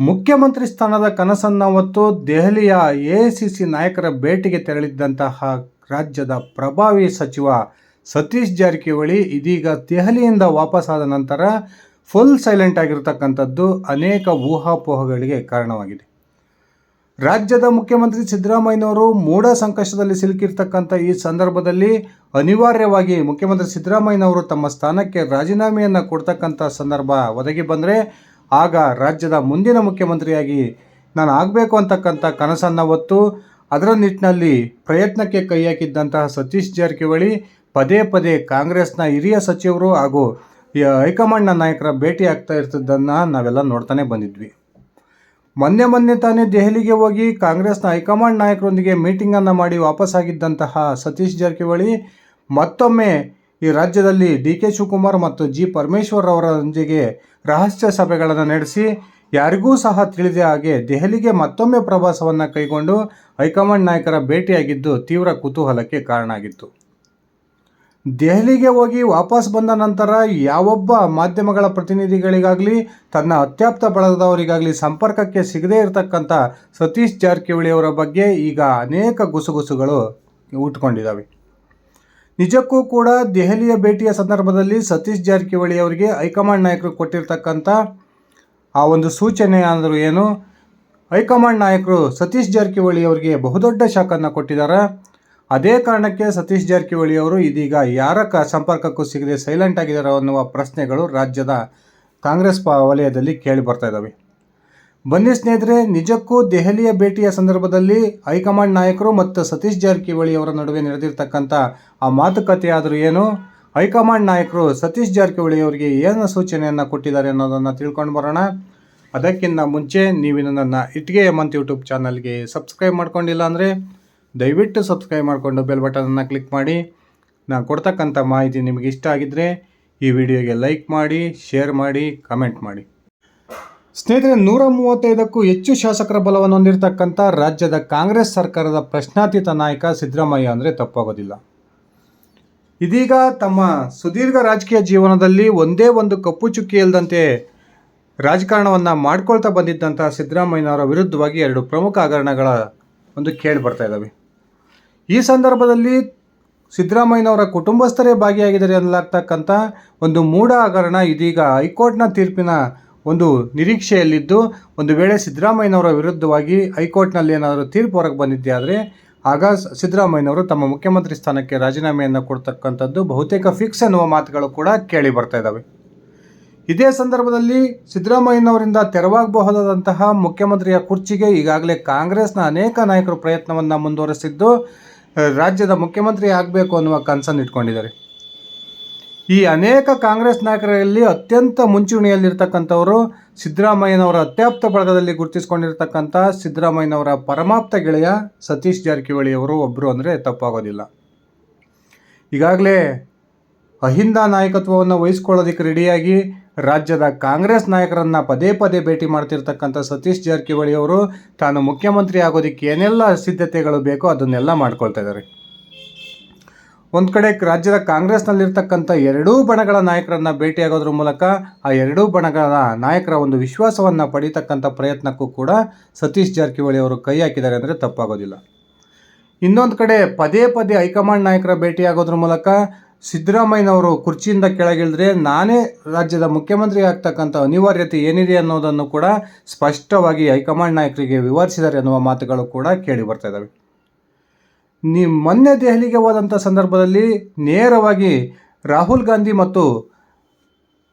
ಮುಖ್ಯಮಂತ್ರಿ ಸ್ಥಾನದ ಕನಸನ್ನು ಹೊತ್ತು ದೆಹಲಿಯ ಎಐಸಿಸಿ ನಾಯಕರ ಭೇಟಿಗೆ ತೆರಳಿದ್ದಂತಹ ರಾಜ್ಯದ ಪ್ರಭಾವಿ ಸಚಿವ ಸತೀಶ್ ಜಾರಕಿಹೊಳಿ ಇದೀಗ ದೆಹಲಿಯಿಂದ ವಾಪಸ್ಸಾದ ನಂತರ ಫುಲ್ ಸೈಲೆಂಟ್ ಆಗಿರತಕ್ಕಂಥದ್ದು ಅನೇಕ ಊಹಾಪೋಹಗಳಿಗೆ ಕಾರಣವಾಗಿದೆ. ರಾಜ್ಯದ ಮುಖ್ಯಮಂತ್ರಿ ಸಿದ್ದರಾಮಯ್ಯನವರು ಮೂಢ ಸಂಕಷ್ಟದಲ್ಲಿ ಸಿಲುಕಿರ್ತಕ್ಕಂಥ ಈ ಸಂದರ್ಭದಲ್ಲಿ ಅನಿವಾರ್ಯವಾಗಿ ಮುಖ್ಯಮಂತ್ರಿ ಸಿದ್ದರಾಮಯ್ಯನವರು ತಮ್ಮ ಸ್ಥಾನಕ್ಕೆ ರಾಜೀನಾಮೆಯನ್ನು ಕೊಡ್ತಕ್ಕಂಥ ಸಂದರ್ಭ ಒದಗಿ ಬಂದರೆ ಆಗ ರಾಜ್ಯದ ಮುಂದಿನ ಮುಖ್ಯಮಂತ್ರಿಯಾಗಿ ನಾನು ಆಗಬೇಕು ಅಂತಕ್ಕಂಥ ಕನಸನ್ನು ಹೊತ್ತು ಅದರ ನಿಟ್ಟಿನಲ್ಲಿ ಪ್ರಯತ್ನಕ್ಕೆ ಕೈ ಹಾಕಿದ್ದಂತಹ ಸತೀಶ್ ಜಾರಕಿಹೊಳಿ ಪದೇ ಪದೇ ಕಾಂಗ್ರೆಸ್ನ ಹಿರಿಯ ಸಚಿವರು ಹಾಗೂ ಹೈಕಮಾಂಡ್ನ ನಾಯಕರ ಭೇಟಿ ಆಗ್ತಾ ಇರ್ತಿದ್ದನ್ನು ನಾವೆಲ್ಲ ನೋಡ್ತಾನೆ ಬಂದಿದ್ವಿ. ಮೊನ್ನೆ ತಾನೇ ದೆಹಲಿಗೆ ಹೋಗಿ ಕಾಂಗ್ರೆಸ್ನ ಹೈಕಮಾಂಡ್ ನಾಯಕರೊಂದಿಗೆ ಮೀಟಿಂಗನ್ನು ಮಾಡಿ ವಾಪಸ್ಸಾಗಿದ್ದಂತಹ ಸತೀಶ್ ಜಾರಕಿಹೊಳಿ ಮತ್ತೊಮ್ಮೆ ಈ ರಾಜ್ಯದಲ್ಲಿ ಡಿ.ಕೆ. ಶಿವಕುಮಾರ್ ಮತ್ತು ಜಿ. ಪರಮೇಶ್ವರ್ ಅವರೊಂದಿಗೆ ರಹಸ್ಯ ಸಭೆಗಳನ್ನು ನಡೆಸಿ ಯಾರಿಗೂ ಸಹ ತಿಳಿದ ಹಾಗೆ ದೆಹಲಿಗೆ ಮತ್ತೊಮ್ಮೆ ಪ್ರವಾಸವನ್ನು ಕೈಗೊಂಡು ಹೈಕಮಾಂಡ್ ನಾಯಕರ ಭೇಟಿಯಾಗಿದ್ದು ತೀವ್ರ ಕುತೂಹಲಕ್ಕೆ ಕಾರಣ ಆಗಿತ್ತು. ದೆಹಲಿಗೆ ಹೋಗಿ ವಾಪಸ್ ಬಂದ ನಂತರ ಯಾವೊಬ್ಬ ಮಾಧ್ಯಮಗಳ ಪ್ರತಿನಿಧಿಗಳಿಗಾಗಲಿ ತನ್ನ ಅತ್ಯಾಪ್ತ ಬಳಗದವರಿಗಾಗಲಿ ಸಂಪರ್ಕಕ್ಕೆ ಸಿಗದೇ ಇರತಕ್ಕಂಥ ಸತೀಶ್ ಜಾರಕಿಹೊಳಿ ಅವರ ಬಗ್ಗೆ ಈಗ ಅನೇಕ ಗುಸುಗುಸುಗಳು ಹುಟ್ಕೊಂಡಿದ್ದಾವೆ. ನಿಜಕ್ಕೂ ಕೂಡ ದೆಹಲಿಯ ಭೇಟಿಯ ಸಂದರ್ಭದಲ್ಲಿ ಸತೀಶ್ ಜಾರಕಿಹೊಳಿ ಅವರಿಗೆ ಹೈಕಮಾಂಡ್ ನಾಯಕರು ಕೊಟ್ಟಿರ್ತಕ್ಕಂಥ ಆ ಒಂದು ಸೂಚನೆ ಅಂದರೂ ಏನು, ಹೈಕಮಾಂಡ್ ನಾಯಕರು ಸತೀಶ್ ಜಾರಕಿಹೊಳಿ ಅವರಿಗೆ ಬಹುದೊಡ್ಡ ಶಾಕನ್ನು ಕೊಟ್ಟಿದ್ದಾರೆ. ಅದೇ ಕಾರಣಕ್ಕೆ ಸತೀಶ್ ಜಾರಕಿಹೊಳಿ ಅವರು ಇದೀಗ ಯಾರ ಸಂಪರ್ಕಕ್ಕೂ ಸಿಗದೆ ಸೈಲೆಂಟ್ ಆಗಿದ್ದಾರೆ ಅನ್ನುವ ಪ್ರಶ್ನೆಗಳು ರಾಜ್ಯದ ಕಾಂಗ್ರೆಸ್ ವಲಯದಲ್ಲಿ ಕೇಳಿ ಬರ್ತಾ ಇದ್ದಾವೆ. ಬನ್ನಿ ಸ್ನೇಹಿತರೆ, ನಿಜಕ್ಕೂ ದೆಹಲಿಯ ಭೇಟಿಯ ಸಂದರ್ಭದಲ್ಲಿ ಹೈಕಮಾಂಡ್ ನಾಯಕರು ಮತ್ತು ಸತೀಶ್ ಜಾರಕಿಹೊಳಿ ಅವರ ನಡುವೆ ನಡೆದಿರ್ತಕ್ಕಂಥ ಆ ಮಾತುಕತೆ ಆದರೂ ಏನು, ಹೈಕಮಾಂಡ್ ನಾಯಕರು ಸತೀಶ್ ಜಾರಕಿಹೊಳಿ ಅವರಿಗೆ ಏನು ಸೂಚನೆಯನ್ನು ಕೊಟ್ಟಿದ್ದಾರೆ ಅನ್ನೋದನ್ನು ತಿಳ್ಕೊಂಡು ಬರೋಣ. ಅದಕ್ಕಿಂತ ಮುಂಚೆ ನೀವು ನನ್ನ ಇಟ್ಗೆ ಹೇಮಂತ್ ಯೂಟ್ಯೂಬ್ ಚಾನಲ್ಗೆ ಸಬ್ಸ್ಕ್ರೈಬ್ ಮಾಡ್ಕೊಂಡಿಲ್ಲ ಅಂದರೆ ದಯವಿಟ್ಟು ಸಬ್ಸ್ಕ್ರೈಬ್ ಮಾಡಿಕೊಂಡು ಬೆಲ್ ಬಟನನ್ನು ಕ್ಲಿಕ್ ಮಾಡಿ. ನಾನು ಕೊಡ್ತಕ್ಕಂಥ ಮಾಹಿತಿ ನಿಮಗೆ ಇಷ್ಟ ಆಗಿದ್ದರೆ ಈ ವಿಡಿಯೋಗೆ ಲೈಕ್ ಮಾಡಿ, ಶೇರ್ ಮಾಡಿ, ಕಮೆಂಟ್ ಮಾಡಿ. ಸ್ನೇಹಿತರೆ, 135ಕ್ಕೂ ಹೆಚ್ಚು ಶಾಸಕರ ಬಲವನ್ನು ಹೊಂದಿರತಕ್ಕಂಥ ರಾಜ್ಯದ ಕಾಂಗ್ರೆಸ್ ಸರ್ಕಾರದ ಪ್ರಶ್ನಾತೀತ ನಾಯಕ ಸಿದ್ದರಾಮಯ್ಯ ಅಂದರೆ ತಪ್ಪಾಗೋದಿಲ್ಲ. ಇದೀಗ ತಮ್ಮ ಸುದೀರ್ಘ ರಾಜಕೀಯ ಜೀವನದಲ್ಲಿ ಒಂದೇ ಒಂದು ಕಪ್ಪು ಚುಕ್ಕಿ ಇಲ್ಲದಂತೆ ರಾಜಕಾರಣವನ್ನು ಮಾಡ್ಕೊಳ್ತಾ ಬಂದಿದ್ದಂಥ ಸಿದ್ದರಾಮಯ್ಯನವರ ವಿರುದ್ಧವಾಗಿ ಎರಡು ಪ್ರಮುಖ ಹಗರಣಗಳ ಕೇಳಿ ಬರ್ತಾ ಇದ್ದಾವೆ. ಈ ಸಂದರ್ಭದಲ್ಲಿ ಸಿದ್ದರಾಮಯ್ಯನವರ ಕುಟುಂಬಸ್ಥರೇ ಭಾಗಿಯಾಗಿದ್ದಾರೆ ಅನ್ನಲಾಗ್ತಕ್ಕಂಥ ಒಂದು ಮೂಢ ಹಗರಣ ಇದೀಗ ಹೈಕೋರ್ಟ್ನ ತೀರ್ಪಿನ ಒಂದು ನಿರೀಕ್ಷೆಯಲ್ಲಿದ್ದು, ಒಂದು ವೇಳೆ ಸಿದ್ದರಾಮಯ್ಯನವರ ವಿರುದ್ಧವಾಗಿ ಹೈಕೋರ್ಟ್ನಲ್ಲಿ ಏನಾದರೂ ತೀರ್ಪು ಹೊರಗೆ ಬಂದಿದ್ದೆ ಆದರೆ ಆಗ ಸಿದ್ದರಾಮಯ್ಯನವರು ತಮ್ಮ ಮುಖ್ಯಮಂತ್ರಿ ಸ್ಥಾನಕ್ಕೆ ರಾಜೀನಾಮೆಯನ್ನು ಕೊಡ್ತಕ್ಕಂಥದ್ದು ಬಹುತೇಕ ಫಿಕ್ಸ್ ಎನ್ನುವ ಮಾತುಗಳು ಕೂಡ ಕೇಳಿ ಬರ್ತಾ ಇದ್ದಾವೆ. ಇದೇ ಸಂದರ್ಭದಲ್ಲಿ ಸಿದ್ದರಾಮಯ್ಯನವರಿಂದ ತೆರವಾಗಬಹುದಾದಂತಹ ಮುಖ್ಯಮಂತ್ರಿಯ ಕುರ್ಚಿಗೆ ಈಗಾಗಲೇ ಕಾಂಗ್ರೆಸ್ನ ಅನೇಕ ನಾಯಕರು ಪ್ರಯತ್ನವನ್ನು ಮುಂದುವರೆಸಿದ್ದು ರಾಜ್ಯದ ಮುಖ್ಯಮಂತ್ರಿ ಆಗಬೇಕು ಅನ್ನುವ ಕನಸನ್ನು ಇಟ್ಕೊಂಡಿದ್ದಾರೆ. ಈ ಅನೇಕ ಕಾಂಗ್ರೆಸ್ ನಾಯಕರಲ್ಲಿ ಅತ್ಯಂತ ಮುಂಚೂಣಿಯಲ್ಲಿರ್ತಕ್ಕಂಥವರು ಸಿದ್ದರಾಮಯ್ಯನವರ ಅತ್ಯಾಪ್ತ ಬಳಗದಲ್ಲಿ ಗುರುತಿಸಿಕೊಂಡಿರ್ತಕ್ಕಂಥ ಸಿದ್ದರಾಮಯ್ಯನವರ ಪರಮಾಪ್ತ ಗೆಳೆಯ ಸತೀಶ್ ಜಾರಕಿಹೊಳಿ ಅವರು ಒಬ್ಬರು ಅಂದರೆ ತಪ್ಪಾಗೋದಿಲ್ಲ. ಈಗಾಗಲೇ ಅಹಿಂದ ನಾಯಕತ್ವವನ್ನು ವಹಿಸ್ಕೊಳ್ಳೋದಕ್ಕೆ ರೆಡಿಯಾಗಿ ರಾಜ್ಯದ ಕಾಂಗ್ರೆಸ್ ನಾಯಕರನ್ನು ಪದೇ ಪದೇ ಭೇಟಿ ಮಾಡ್ತಿರ್ತಕ್ಕಂಥ ಸತೀಶ್ ಜಾರಕಿಹೊಳಿ ಅವರು ತಾನು ಮುಖ್ಯಮಂತ್ರಿ ಆಗೋದಕ್ಕೆ ಏನೆಲ್ಲ ಸಿದ್ಧತೆಗಳು ಬೇಕೋ ಅದನ್ನೆಲ್ಲ ಮಾಡ್ಕೊಳ್ತಾ ಇದ್ದಾರೆ. ಒಂದು ಕಡೆ ರಾಜ್ಯದ ಕಾಂಗ್ರೆಸ್ನಲ್ಲಿರ್ತಕ್ಕಂಥ ಎರಡೂ ಬಣಗಳ ನಾಯಕರನ್ನು ಭೇಟಿಯಾಗೋದ್ರ ಮೂಲಕ ಆ ಎರಡೂ ಬಣಗಳ ನಾಯಕರ ಒಂದು ವಿಶ್ವಾಸವನ್ನು ಪಡೀತಕ್ಕಂಥ ಪ್ರಯತ್ನಕ್ಕೂ ಕೂಡ ಸತೀಶ್ ಜಾರಕಿಹೊಳಿ ಅವರು ಕೈ ಹಾಕಿದ್ದಾರೆ ಅಂದರೆ ತಪ್ಪಾಗೋದಿಲ್ಲ. ಇನ್ನೊಂದು ಕಡೆ ಪದೇ ಪದೇ ಹೈಕಮಾಂಡ್ ನಾಯಕರ ಭೇಟಿಯಾಗೋದ್ರ ಮೂಲಕ ಸಿದ್ದರಾಮಯ್ಯನವರು ಕುರ್ಚಿಯಿಂದ ಕೆಳಗಿಳಿದ್ರೆ ನಾನೇ ರಾಜ್ಯದ ಮುಖ್ಯಮಂತ್ರಿ ಆಗ್ತಕ್ಕಂಥ ಅನಿವಾರ್ಯತೆ ಏನಿದೆ ಅನ್ನೋದನ್ನು ಕೂಡ ಸ್ಪಷ್ಟವಾಗಿ ಹೈಕಮಾಂಡ್ ನಾಯಕರಿಗೆ ವಿವರಿಸಿದ್ದಾರೆ ಅನ್ನುವ ಮಾತುಗಳು ಕೂಡ ಕೇಳಿ ಬರ್ತಾ ಇದ್ದಾವೆ. ಮೊನ್ನೆ ದೆಹಲಿಗೆ ಹೋದಂಥ ಸಂದರ್ಭದಲ್ಲಿ ನೇರವಾಗಿ ರಾಹುಲ್ ಗಾಂಧಿ ಮತ್ತು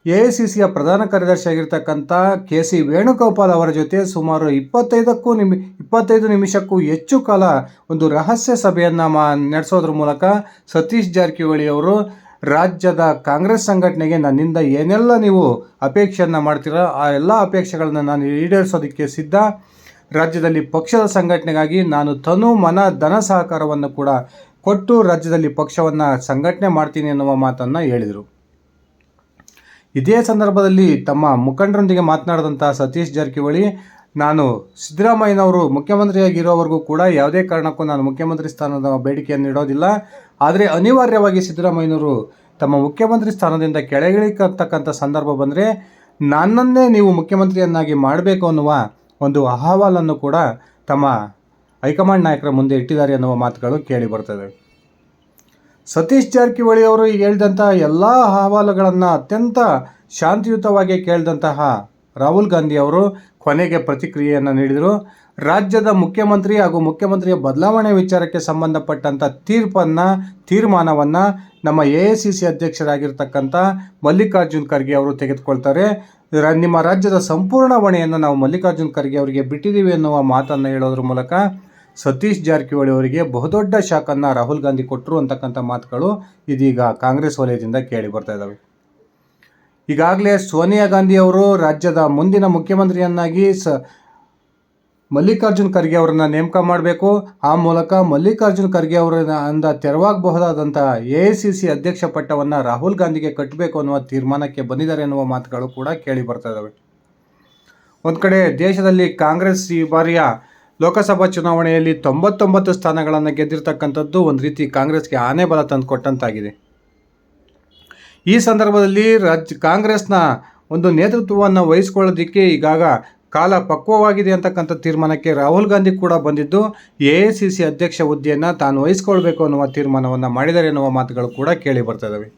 ಎಐಸಿಸಿಯ ಪ್ರಧಾನ ಕಾರ್ಯದರ್ಶಿ ಆಗಿರ್ತಕ್ಕಂಥ ಕೆ.ಸಿ. ವೇಣುಗೋಪಾಲ್ ಅವರ ಜೊತೆ ಸುಮಾರು 25 ನಿಮಿಷಕ್ಕೂ ಹೆಚ್ಚು ಕಾಲ ಒಂದು ರಹಸ್ಯ ಸಭೆಯನ್ನು ನಡೆಸೋದ್ರ ಮೂಲಕ ಸತೀಶ್ ಜಾರಕಿಹೊಳಿ ಅವರು ರಾಜ್ಯದ ಕಾಂಗ್ರೆಸ್ ಸಂಘಟನೆಗೆ ನನ್ನಿಂದ ಏನೆಲ್ಲ ನೀವು ಅಪೇಕ್ಷೆಯನ್ನು ಮಾಡ್ತೀರೋ ಆ ಎಲ್ಲ ಅಪೇಕ್ಷೆಗಳನ್ನು ನಾನು ಈಡೇರಿಸೋದಕ್ಕೆ ಸಿದ್ಧ, ರಾಜ್ಯದಲ್ಲಿ ಪಕ್ಷದ ಸಂಘಟನೆಗಾಗಿ ನಾನು ತನು ಮನ ಧನ ಸಹಕಾರವನ್ನು ಕೂಡ ಕೊಟ್ಟು ರಾಜ್ಯದಲ್ಲಿ ಪಕ್ಷವನ್ನು ಸಂಘಟನೆ ಮಾಡ್ತೀನಿ ಎನ್ನುವ ಮಾತನ್ನು ಹೇಳಿದರು. ಇದೇ ಸಂದರ್ಭದಲ್ಲಿ ತಮ್ಮ ಮುಖಂಡರೊಂದಿಗೆ ಮಾತನಾಡಿದಂಥ ಸತೀಶ್ ಜಾರಕಿಹೊಳಿ, ನಾನು ಸಿದ್ದರಾಮಯ್ಯನವರು ಮುಖ್ಯಮಂತ್ರಿಯಾಗಿರೋವರೆಗೂ ಕೂಡ ಯಾವುದೇ ಕಾರಣಕ್ಕೂ ನಾನು ಮುಖ್ಯಮಂತ್ರಿ ಸ್ಥಾನದ ಬೇಡಿಕೆಯನ್ನು ಇಡೋದಿಲ್ಲ, ಆದರೆ ಅನಿವಾರ್ಯವಾಗಿ ಸಿದ್ದರಾಮಯ್ಯನವರು ತಮ್ಮ ಮುಖ್ಯಮಂತ್ರಿ ಸ್ಥಾನದಿಂದ ಕೆಳಗಿಳಿತಕ್ಕಂಥ ಸಂದರ್ಭ ಬಂದರೆ ನನ್ನನ್ನೇ ನೀವು ಮುಖ್ಯಮಂತ್ರಿಯನ್ನಾಗಿ ಮಾಡಬೇಕು ಅನ್ನುವ ಒಂದು ಅಹವಾಲನ್ನು ಕೂಡ ತಮ್ಮ ಹೈಕಮಾಂಡ್ ನಾಯಕರ ಮುಂದೆ ಇಟ್ಟಿದ್ದಾರೆ ಎನ್ನುವ ಮಾತುಗಳು ಕೇಳಿ ಬರ್ತದೆ. ಸತೀಶ್ ಜಾರಕಿಹೊಳಿ ಅವರು ಈಗ ಹೇಳಿದಂಥ ಎಲ್ಲ ಅಹವಾಲುಗಳನ್ನು ಅತ್ಯಂತ ಶಾಂತಿಯುತವಾಗಿ ಕೇಳಿದಂತಹ ರಾಹುಲ್ ಗಾಂಧಿ ಅವರು ಕೊನೆಗೆ ಪ್ರತಿಕ್ರಿಯೆಯನ್ನು ನೀಡಿದರು. ರಾಜ್ಯದ ಮುಖ್ಯಮಂತ್ರಿ ಹಾಗೂ ಮುಖ್ಯಮಂತ್ರಿಯ ಬದಲಾವಣೆ ವಿಚಾರಕ್ಕೆ ಸಂಬಂಧಪಟ್ಟಂಥ ತೀರ್ಮಾನವನ್ನು ನಮ್ಮ AICC ಅಧ್ಯಕ್ಷರಾಗಿರ್ತಕ್ಕಂಥ ಮಲ್ಲಿಕಾರ್ಜುನ್ ಖರ್ಗೆ ಅವರು ತೆಗೆದುಕೊಳ್ತಾರೆ. ನಿಮ್ಮ ರಾಜ್ಯದ ಸಂಪೂರ್ಣ ಹೊಣೆಯನ್ನು ನಾವು ಮಲ್ಲಿಕಾರ್ಜುನ್ ಖರ್ಗೆ ಅವರಿಗೆ ಬಿಟ್ಟಿದ್ದೀವಿ ಎನ್ನುವ ಮಾತನ್ನು ಹೇಳೋದ್ರ ಮೂಲಕ ಸತೀಶ್ ಜಾರಕಿಹೊಳಿ ಅವರಿಗೆ ಬಹುದೊಡ್ಡ ಶಾಕನ್ನು ರಾಹುಲ್ ಗಾಂಧಿ ಕೊಟ್ಟರು ಅಂತಕ್ಕಂಥ ಮಾತುಗಳು ಇದೀಗ ಕಾಂಗ್ರೆಸ್ ವಲಯದಿಂದ ಕೇಳಿ ಬರ್ತಾ ಇದ್ದಾವೆ. ಈಗಾಗಲೇ ಸೋನಿಯಾ ಗಾಂಧಿ ಅವರು ರಾಜ್ಯದ ಮುಂದಿನ ಮುಖ್ಯಮಂತ್ರಿಯನ್ನಾಗಿ ಮಲ್ಲಿಕಾರ್ಜುನ್ ಖರ್ಗೆ ಅವರನ್ನು ನೇಮಕ ಮಾಡಬೇಕು. ಆ ಮೂಲಕ ಮಲ್ಲಿಕಾರ್ಜುನ್ ಖರ್ಗೆ ಅವರಿಂದ ತೆರವಾಗಬಹುದಾದಂಥ AICC ಅಧ್ಯಕ್ಷ ಪಟ್ಟವನ್ನು ರಾಹುಲ್ ಗಾಂಧಿಗೆ ಕಟ್ಟಬೇಕು ಅನ್ನುವ ತೀರ್ಮಾನಕ್ಕೆ ಬಂದಿದ್ದಾರೆ ಎನ್ನುವ ಮಾತುಗಳು ಕೂಡ ಕೇಳಿ ಬರ್ತಾ ಇದ್ದಾವೆ. ಒಂದು ಕಡೆ ದೇಶದಲ್ಲಿ ಕಾಂಗ್ರೆಸ್ ಈ ಬಾರಿಯ ಲೋಕಸಭಾ ಚುನಾವಣೆಯಲ್ಲಿ 99 ಸ್ಥಾನಗಳನ್ನು ಗೆದ್ದಿರ್ತಕ್ಕಂಥದ್ದು ಒಂದು ರೀತಿ ಕಾಂಗ್ರೆಸ್ಗೆ ಆನೆ ಬಲ ತಂದುಕೊಟ್ಟಂತಾಗಿದೆ. ಈ ಸಂದರ್ಭದಲ್ಲಿ ಕಾಂಗ್ರೆಸ್ನ ಒಂದು ನೇತೃತ್ವವನ್ನು ವಹಿಸಿಕೊಳ್ಳೋದಕ್ಕೆ ಈಗಾಗ ಕಾಲ ಪಕ್ವವಾಗಿದೆ ಅಂತಕ್ಕಂಥ ತೀರ್ಮಾನಕ್ಕೆ ರಾಹುಲ್ ಗಾಂಧಿ ಕೂಡ ಬಂದಿದ್ದು AICC ಅಧ್ಯಕ್ಷ ಹುದ್ದೆಯನ್ನು ತಾನು ವಹಿಸ್ಕೊಳ್ಬೇಕು ಅನ್ನುವ ತೀರ್ಮಾನವನ್ನು ಮಾಡಿದ್ದಾರೆ ಎನ್ನುವ ಮಾತುಗಳು ಕೂಡ ಕೇಳಿ ಬರ್ತದವೆ.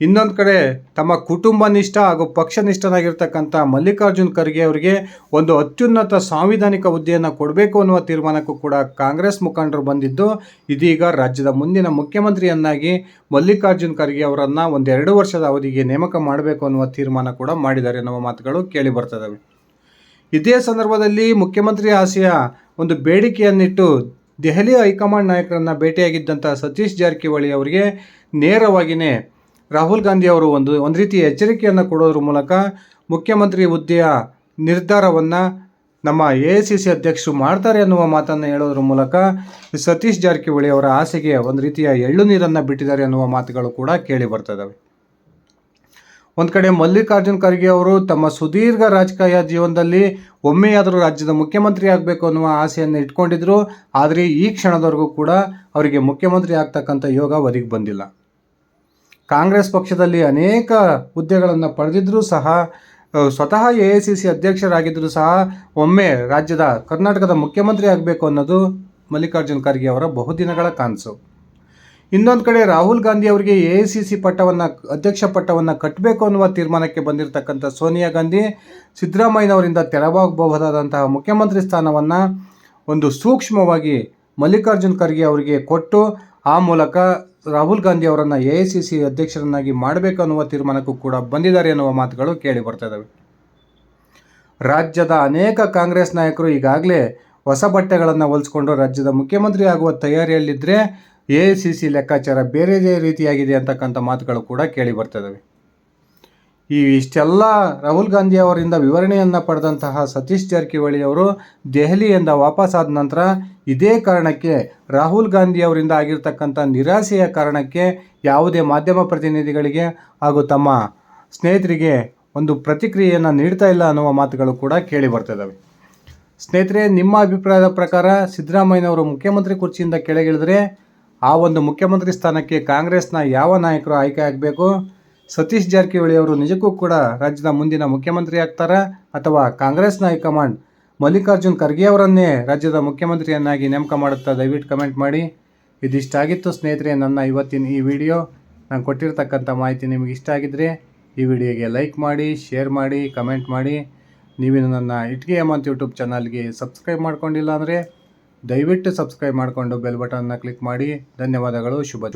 ಇನ್ನೊಂದು ಕಡೆ ತಮ್ಮ ಕುಟುಂಬ ನಿಷ್ಠ ಹಾಗೂ ಪಕ್ಷನಿಷ್ಠನಾಗಿರ್ತಕ್ಕಂಥ ಮಲ್ಲಿಕಾರ್ಜುನ್ ಖರ್ಗೆ ಅವರಿಗೆ ಒಂದು ಅತ್ಯುನ್ನತ ಸಾಂವಿಧಾನಿಕ ಹುದ್ದೆಯನ್ನು ಕೊಡಬೇಕು ಅನ್ನುವ ತೀರ್ಮಾನಕ್ಕೂ ಕೂಡ ಕಾಂಗ್ರೆಸ್ ಮುಖಂಡರು ಬಂದಿದ್ದು ಇದೀಗ ರಾಜ್ಯದ ಮುಂದಿನ ಮುಖ್ಯಮಂತ್ರಿಯನ್ನಾಗಿ ಮಲ್ಲಿಕಾರ್ಜುನ್ ಖರ್ಗೆ ಅವರನ್ನು 2 ವರ್ಷದ ಅವಧಿಗೆ ನೇಮಕ ಮಾಡಬೇಕು ಅನ್ನುವ ತೀರ್ಮಾನ ಕೂಡ ಮಾಡಿದ್ದಾರೆ ಎನ್ನುವ ಮಾತುಗಳು ಕೇಳಿ ಬರ್ತದವೆ. ಇದೇ ಸಂದರ್ಭದಲ್ಲಿ ಮುಖ್ಯಮಂತ್ರಿ ಆಸೆಯ ಒಂದು ಬೇಡಿಕೆಯನ್ನಿಟ್ಟು ದೆಹಲಿ ಹೈಕಮಾಂಡ್ ನಾಯಕರನ್ನು ಭೇಟಿಯಾಗಿದ್ದಂಥ ಸತೀಶ್ ಜಾರಕಿಹೊಳಿ ಅವರಿಗೆ ನೇರವಾಗಿಯೇ ರಾಹುಲ್ ಗಾಂಧಿ ಅವರು ಒಂದು ರೀತಿಯ ಎಚ್ಚರಿಕೆಯನ್ನು ಕೊಡೋದ್ರ ಮೂಲಕ ಮುಖ್ಯಮಂತ್ರಿ ಹುದ್ದೆಯ ನಿರ್ಧಾರವನ್ನು ನಮ್ಮ AICC ಅಧ್ಯಕ್ಷರು ಮಾಡ್ತಾರೆ ಅನ್ನುವ ಮಾತನ್ನು ಹೇಳೋದ್ರ ಮೂಲಕ ಸತೀಶ್ ಜಾರಕಿಹೊಳಿ ಅವರ ಆಸೆಗೆ ಒಂದು ರೀತಿಯ ಎಳ್ಳು ನೀರನ್ನು ಬಿಟ್ಟಿದ್ದಾರೆ ಅನ್ನುವ ಮಾತುಗಳು ಕೂಡ ಕೇಳಿ ಬರ್ತದವೆ. ಒಂದು ಕಡೆ ಮಲ್ಲಿಕಾರ್ಜುನ್ ಖರ್ಗೆ ಅವರು ತಮ್ಮ ಸುದೀರ್ಘ ರಾಜಕೀಯ ಜೀವನದಲ್ಲಿ ಒಮ್ಮೆಯಾದರೂ ರಾಜ್ಯದ ಮುಖ್ಯಮಂತ್ರಿ ಆಗಬೇಕು ಅನ್ನುವ ಆಸೆಯನ್ನು ಇಟ್ಕೊಂಡಿದ್ರು. ಆದರೆ ಈ ಕ್ಷಣದವರೆಗೂ ಕೂಡ ಅವರಿಗೆ ಮುಖ್ಯಮಂತ್ರಿ ಆಗ್ತಕ್ಕಂಥ ಯೋಗ ಒದಗಿ ಬಂದಿಲ್ಲ. ಕಾಂಗ್ರೆಸ್ ಪಕ್ಷದಲ್ಲಿ ಅನೇಕ ಹುದ್ದೆಗಳನ್ನು ಪಡೆದಿದ್ದರೂ ಸಹ ಸ್ವತಃ AICC ಅಧ್ಯಕ್ಷರಾಗಿದ್ದರೂ ಸಹ ಒಮ್ಮೆ ರಾಜ್ಯದ ಕರ್ನಾಟಕದ ಮುಖ್ಯಮಂತ್ರಿ ಆಗಬೇಕು ಅನ್ನೋದು ಮಲ್ಲಿಕಾರ್ಜುನ್ ಖರ್ಗೆ ಅವರ ಬಹುದಿನಗಳ ಕನಸು. ಇನ್ನೊಂದು ಕಡೆ ರಾಹುಲ್ ಗಾಂಧಿ ಅವರಿಗೆ AICC ಅಧ್ಯಕ್ಷ ಪಟ್ಟವನ್ನು ಕಟ್ಟಬೇಕು ಅನ್ನುವ ತೀರ್ಮಾನಕ್ಕೆ ಬಂದಿರತಕ್ಕಂಥ ಸೋನಿಯಾ ಗಾಂಧಿ ಸಿದ್ದರಾಮಯ್ಯನವರಿಂದ ತೆರವಾಗಬಹುದಾದಂತಹ ಮುಖ್ಯಮಂತ್ರಿ ಸ್ಥಾನವನ್ನು ಒಂದು ಸೂಕ್ಷ್ಮವಾಗಿ ಮಲ್ಲಿಕಾರ್ಜುನ್ ಖರ್ಗೆ ಅವರಿಗೆ ಕೊಟ್ಟು ಆ ಮೂಲಕ ರಾಹುಲ್ ಗಾಂಧಿ ಅವರನ್ನು AICC ಅಧ್ಯಕ್ಷರನ್ನಾಗಿ ಮಾಡಬೇಕು ಅನ್ನುವ ತೀರ್ಮಾನಕ್ಕೂ ಕೂಡ ಬಂದಿದ್ದಾರೆ ಎನ್ನುವ ಮಾತುಗಳು ಕೇಳಿ ಬರ್ತಾ ಇದ್ದಾವೆ. ರಾಜ್ಯದ ಅನೇಕ ಕಾಂಗ್ರೆಸ್ ನಾಯಕರು ಈಗಾಗಲೇ ಹೊಸ ಬಟ್ಟೆಗಳನ್ನು ಹೊಲಿಸ್ಕೊಂಡು ರಾಜ್ಯದ ಮುಖ್ಯಮಂತ್ರಿ ಆಗುವ ತಯಾರಿಯಲ್ಲಿದ್ದರೆ AICC ಲೆಕ್ಕಾಚಾರ ಬೇರೆ ರೀತಿಯಾಗಿದೆ ಅಂತಕ್ಕಂಥ ಮಾತುಗಳು ಕೂಡ ಕೇಳಿ ಬರ್ತದವೆ. ಇಷ್ಟೆಲ್ಲ ರಾಹುಲ್ ಗಾಂಧಿ ಅವರಿಂದ ವಿವರಣೆಯನ್ನು ಪಡೆದಂತಹ ಸತೀಶ್ ಜಾರಕಿಹೊಳಿ ಅವರು ದೆಹಲಿಯಿಂದ ವಾಪಸ್ಸಾದ ನಂತರ ಇದೇ ಕಾರಣಕ್ಕೆ ರಾಹುಲ್ ಗಾಂಧಿ ಅವರಿಂದ ಆಗಿರ್ತಕ್ಕಂಥ ನಿರಾಸೆಯ ಕಾರಣಕ್ಕೆ ಯಾವುದೇ ಮಾಧ್ಯಮ ಪ್ರತಿನಿಧಿಗಳಿಗೆ ಹಾಗೂ ತಮ್ಮ ಸ್ನೇಹಿತರಿಗೆ ಒಂದು ಪ್ರತಿಕ್ರಿಯೆಯನ್ನು ನೀಡ್ತಾ ಇಲ್ಲ ಅನ್ನುವ ಮಾತುಗಳು ಕೂಡ ಕೇಳಿ ಬರ್ತದವೆ. ಸ್ನೇಹಿತರೆ, ನಿಮ್ಮ ಅಭಿಪ್ರಾಯದ ಪ್ರಕಾರ ಸಿದ್ದರಾಮಯ್ಯನವರು ಮುಖ್ಯಮಂತ್ರಿ ಕುರ್ಚಿಯಿಂದ ಕೆಳಗಿಳಿದ್ರೆ ಆ ಒಂದು ಮುಖ್ಯಮಂತ್ರಿ ಸ್ಥಾನಕ್ಕೆ ಕಾಂಗ್ರೆಸ್ನ ಯಾವ ನಾಯಕರು ಆಯ್ಕೆ ಆಗಬೇಕು? ಸತೀಶ್ ಜಾರಕಿಹೊಳಿ ಅವರು ನಿಜಕ್ಕೂ ಕೂಡ ರಾಜ್ಯದ ಮುಂದಿನ ಮುಖ್ಯಮಂತ್ರಿ ಆಗ್ತಾರಾ ಅಥವಾ ಕಾಂಗ್ರೆಸ್ನ ಹೈಕಮಾಂಡ್ ಮಲ್ಲಿಕಾರ್ಜುನ್ ಖರ್ಗೆ ಅವರನ್ನೇ ರಾಜ್ಯದ ಮುಖ್ಯಮಂತ್ರಿಯನ್ನಾಗಿ ನೇಮಕ ಮಾಡುತ್ತಾ? ದಯವಿಟ್ಟು ಕಮೆಂಟ್ ಮಾಡಿ. ಇದಿಷ್ಟಾಗಿತ್ತು ಸ್ನೇಹಿತರೆ ನನ್ನ ಇವತ್ತಿನ ಈ ವಿಡಿಯೋ. ನಾನು ಕೊಟ್ಟಿರ್ತಕ್ಕಂಥ ಮಾಹಿತಿ ನಿಮಗೆ ಇಷ್ಟ ಆಗಿದ್ದರೆ ಈ ವಿಡಿಯೋಗೆ ಲೈಕ್ ಮಾಡಿ, ಶೇರ್ ಮಾಡಿ, ಕಮೆಂಟ್ ಮಾಡಿ. ನೀವೇನು ನನ್ನ ಇಟ್ಗೆ ಹೇಮಂತ್ ಯೂಟ್ಯೂಬ್ ಚಾನಲ್ಗೆ ಸಬ್ಸ್ಕ್ರೈಬ್ ಮಾಡ್ಕೊಂಡಿಲ್ಲ ಅಂದರೆ ದಯವಿಟ್ಟು ಸಬ್ಸ್ಕ್ರೈಬ್ ಮಾಡಿಕೊಂಡು ಬೆಲ್ ಬಟನ್ನ ಕ್ಲಿಕ್ ಮಾಡಿ. ಧನ್ಯವಾದಗಳು. ಶುಭ